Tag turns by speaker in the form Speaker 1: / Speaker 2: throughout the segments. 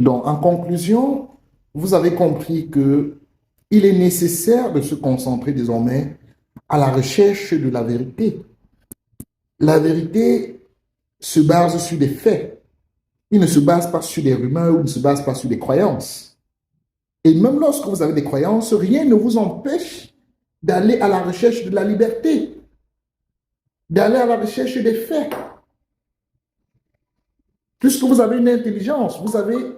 Speaker 1: Donc, en conclusion, vous avez compris que il est nécessaire de se concentrer désormais à la recherche de la vérité. La vérité se base sur des faits. Il ne se base pas sur des rumeurs ou il ne se base pas sur des croyances. Et même lorsque vous avez des croyances, rien ne vous empêche d'aller à la recherche de la liberté, d'aller à la recherche des faits. Puisque vous avez une intelligence, vous avez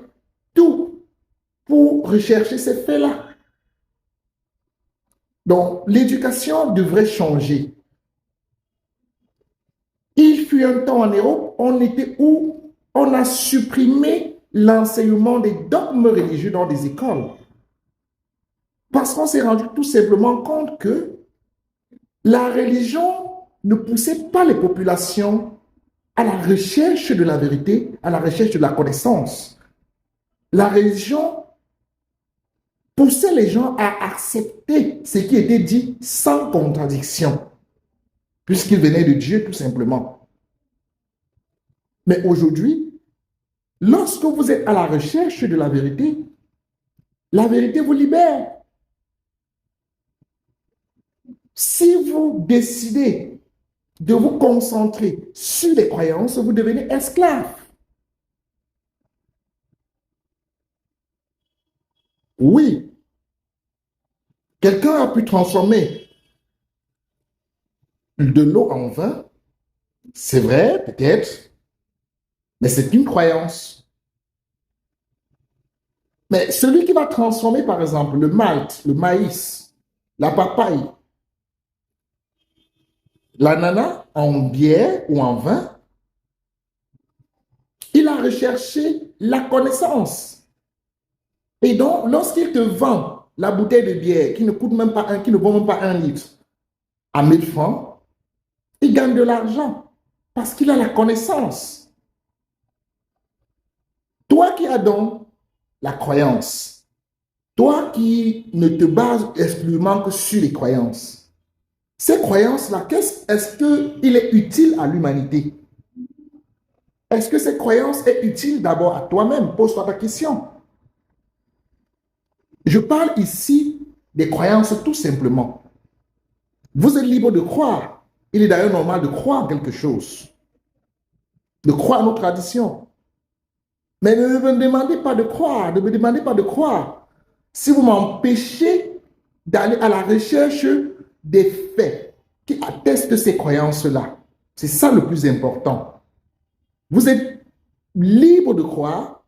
Speaker 1: tout pour rechercher ces faits-là. Donc, l'éducation devrait changer. Il fut un temps en Europe, on était où on a supprimé l'enseignement des dogmes religieux dans des écoles. Parce qu'on s'est rendu tout simplement compte que la religion ne poussait pas les populations à la recherche de la vérité, à la recherche de la connaissance. La religion poussait les gens à accepter ce qui était dit sans contradiction, puisqu'il venait de Dieu tout simplement. Mais aujourd'hui, lorsque vous êtes à la recherche de la vérité vous libère. Si vous décidez de vous concentrer sur les croyances, vous devenez esclave. Oui, quelqu'un a pu transformer de l'eau en vin, c'est vrai, peut-être, mais c'est une croyance. Mais celui qui va transformer, par exemple, le malt, le maïs, la papaye, l'ananas en bière ou en vin, il a recherché la connaissance. Et donc, lorsqu'il te vend la bouteille de bière qui ne coûte même pas qui ne vaut même pas 1 litre à 1 000 francs, il gagne de l'argent parce qu'il a la connaissance. Toi qui as donc la croyance, toi qui ne te bases exclusivement que sur les croyances, ces croyances-là, est-ce qu'il est utile à l'humanité? Est-ce que ces croyances est utile d'abord à toi-même? Pose-toi ta question. Je parle ici des croyances tout simplement. Vous êtes libre de croire. Il est d'ailleurs normal de croire quelque chose, de croire nos traditions. Mais ne me demandez pas de croire, ne me demandez pas de croire. Si vous m'empêchez d'aller à la recherche des faits qui attestent ces croyances-là, c'est ça le plus important. Vous êtes libre de croire,